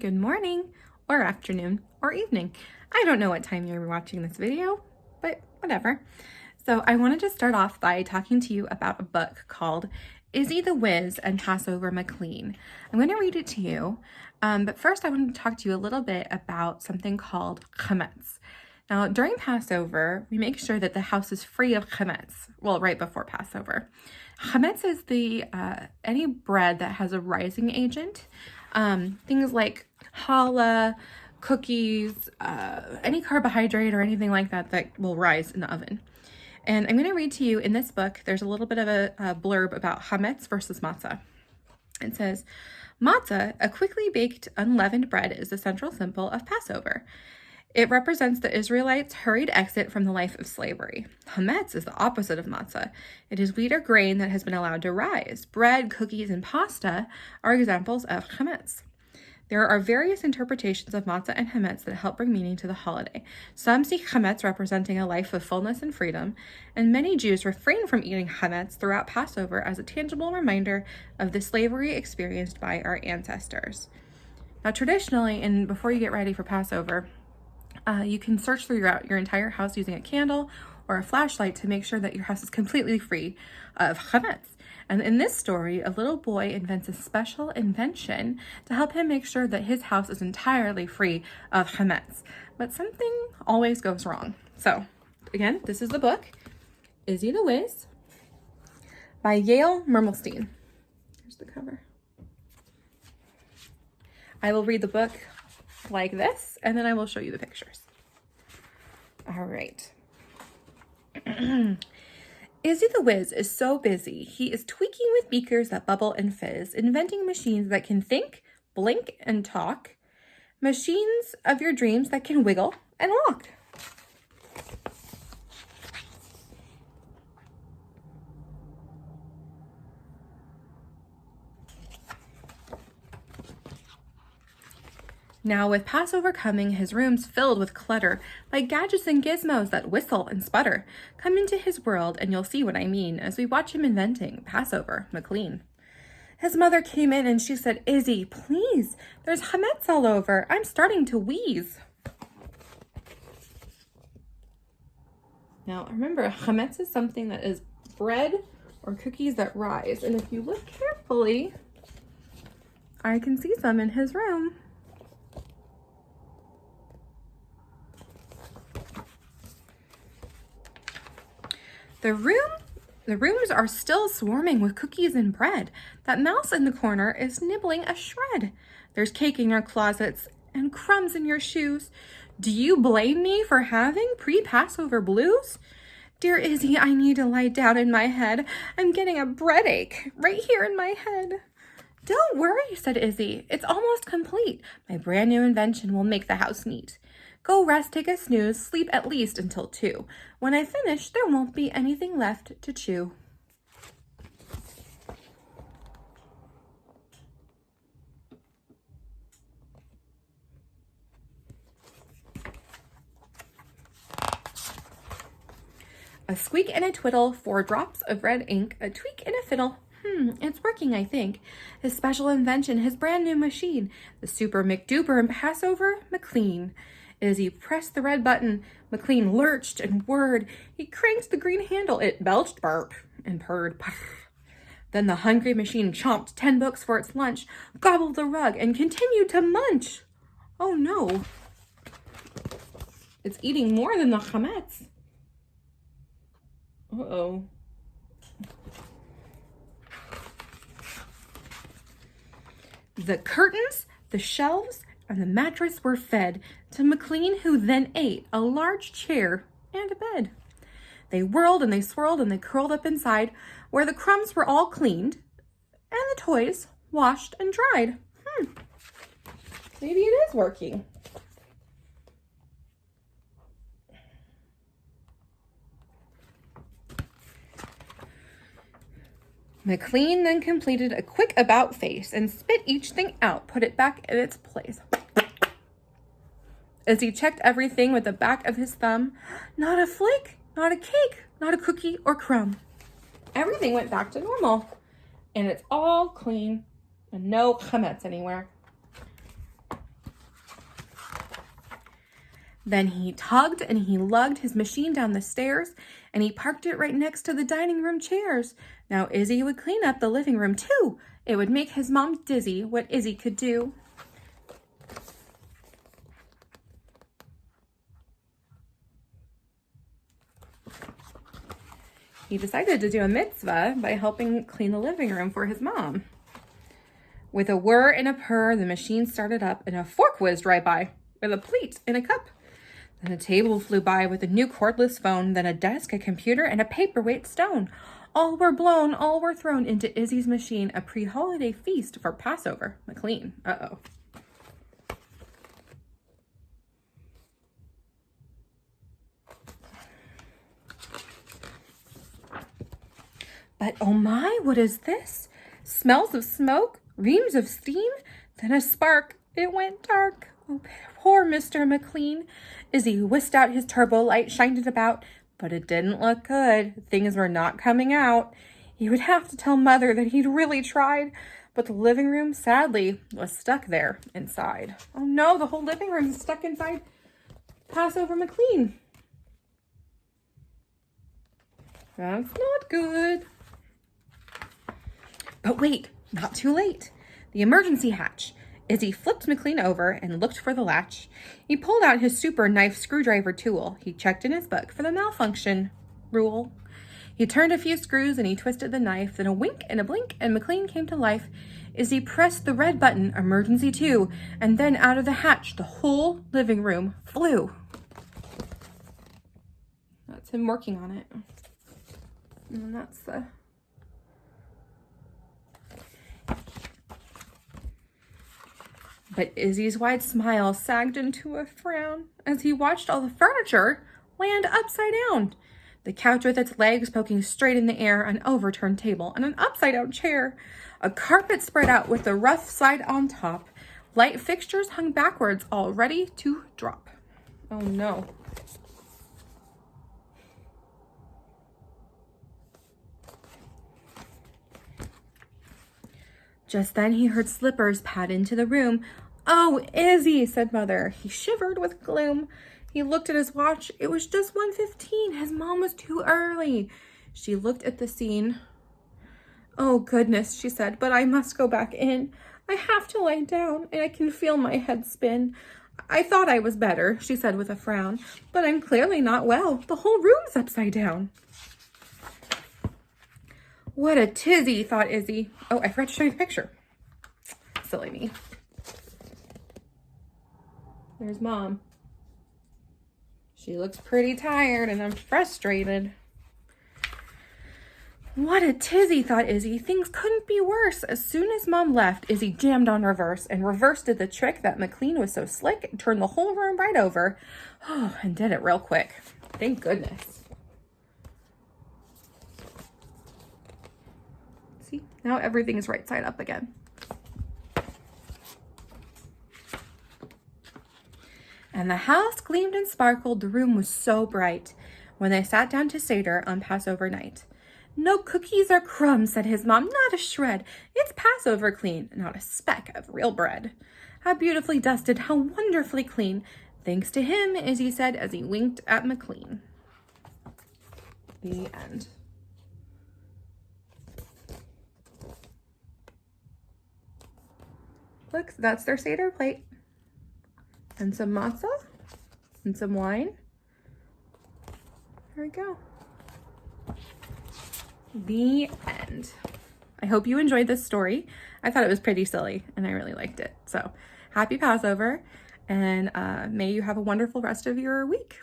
good morning, or afternoon, or evening. I don't know what time you're watching this video, but whatever. So I wanted to start off by talking to you about a book called Izzy the Whiz and Passover McClean. I'm going to read it to you, but first I wanted to talk to you a little bit about something called chametz. Now, during Passover, we make sure that the house is free of chametz. Well, right before Passover. Chametz is any bread that has a rising agent. Things like challah, cookies, any carbohydrate or anything like that that will rise in the oven. And I'm going to read to you in this book, there's a little bit of a blurb about chametz versus matzah. It says, matzah, a quickly baked unleavened bread, is the central symbol of Passover. It represents the Israelites' hurried exit from the life of slavery. Hametz is the opposite of matzah. It is wheat or grain that has been allowed to rise. Bread, cookies, and pasta are examples of chametz. There are various interpretations of matzah and hametz that help bring meaning to the holiday. Some see chametz representing a life of fullness and freedom, and many Jews refrain from eating chametz throughout Passover as a tangible reminder of the slavery experienced by our ancestors. Now, traditionally, and before you get ready for Passover, you can search throughout your entire house using a candle or a flashlight to make sure that your house is completely free of chametz. And in this story, a little boy invents a special invention to help him make sure that his house is entirely free of chametz. But something always goes wrong. So, again, this is the book, Izzy the Whiz, by Yale Mermelstein. Here's the cover. I will read the book like this, and then I will show you the pictures. All right. Izzy the Whiz is so busy. He is tweaking with beakers that bubble and fizz, inventing machines that can think, blink, and talk, machines of your dreams that can wiggle and walk. Now, with Passover coming, his room's filled with clutter, like gadgets and gizmos that whistle and sputter. Come into his world, and you'll see what I mean as we watch him inventing Passover McClean. His mother came in and she said, "Izzy, please, there's chametz all over. I'm starting to wheeze." Now, remember, chametz is something that is bread or cookies that rise. And if you look carefully, I can see some in his room. The rooms are still swarming with cookies and bread. That mouse in the corner is nibbling a shred. There's cake in your closets and crumbs in your shoes. Do you blame me for having pre-Passover blues? Dear Izzy, I need to lie down in my head. I'm getting a bread ache right here in my head. Don't worry, said Izzy. It's almost complete. My brand new invention will make the house neat. Go rest, take a snooze, sleep at least until 2. When I finish, there won't be anything left to chew. A squeak and a twiddle, 4 drops of red ink, a tweak and a fiddle. It's working, I think. His special invention, his brand new machine, the super McDuper and Passover McClean. As he pressed the red button, McClean lurched and whirred. He cranked the green handle. It belched, burp, and purred. Puff. Then the hungry machine chomped 10 books for its lunch, gobbled the rug, and continued to munch. Oh no. It's eating more than the chametz. Uh-oh. The curtains, the shelves, and the mattress were fed to McClean, who then ate a large chair and a bed. They whirled and they swirled and they curled up inside, where the crumbs were all cleaned and the toys washed and dried. Maybe it is working. McClean then completed a quick about face and spit each thing out, put it back in its place. As he checked everything with the back of his thumb, not a flake, not a cake, not a cookie or crumb. Everything went back to normal, and it's all clean and no chametz anywhere. Then he tugged and he lugged his machine down the stairs, and he parked it right next to the dining room chairs. Now Izzy would clean up the living room too. It would make his mom dizzy what Izzy could do. He decided to do a mitzvah by helping clean the living room for his mom. With a whir and a purr, the machine started up, and a fork whizzed right by with a plate and a cup. Then a table flew by with a new cordless phone, then a desk, a computer, and a paperweight stone. All were blown, all were thrown into Izzy's machine, a pre-holiday feast for Passover. McClean. Uh-oh. But oh my, what is this? Smells of smoke, reams of steam, then a spark. It went dark. Oh, poor Mr. McClean. Izzy whisked out his turbo light, shined it about, but it didn't look good. Things were not coming out. He would have to tell Mother that he'd really tried, but the living room, sadly, was stuck there inside. Oh no, the whole living room is stuck inside Passover McClean. That's not good. But wait, not too late. The emergency hatch. Izzy flipped McClean over and looked for the latch. He pulled out his super knife screwdriver tool. He checked in his book for the malfunction rule. He turned a few screws and he twisted the knife. Then a wink and a blink and McClean came to life. Izzy pressed the red button, emergency 2, and then out of the hatch, the whole living room flew. That's him working on it. And that's the... But Izzy's wide smile sagged into a frown as he watched all the furniture land upside down. The couch with its legs poking straight in the air, an overturned table, and an upside-down chair. A carpet spread out with the rough side on top. Light fixtures hung backwards, all ready to drop. Oh no. Just then he heard slippers pad into the room. "Oh, Izzy," said Mother. He shivered with gloom. He looked at his watch. It was just 1:15. His mom was too early. She looked at the scene. "Oh, goodness," she said, "but I must go back in. I have to lie down, and I can feel my head spin. I thought I was better," she said with a frown, "but I'm clearly not well. The whole room's upside down." What a tizzy, thought Izzy. Oh, I forgot to show you the picture. Silly me. There's Mom. She looks pretty tired and I'm frustrated. What a tizzy, thought Izzy. Things couldn't be worse. As soon as Mom left, Izzy jammed on reverse, and reverse did the trick that McClean was so slick and turned the whole room right over. Oh, and did it real quick. Thank goodness. See, now everything is right side up again. And the house gleamed and sparkled. The room was so bright when they sat down to Seder on Passover night. "No cookies or crumbs," said his mom, "not a shred. It's Passover clean, not a speck of real bread. How beautifully dusted, how wonderfully clean. Thanks to him," Izzy said as he winked at McClean. The end. Look, that's their Seder plate. And some matzah and some wine. There we go. The end. I hope you enjoyed this story. I thought it was pretty silly and I really liked it. So happy Passover, and may you have a wonderful rest of your week.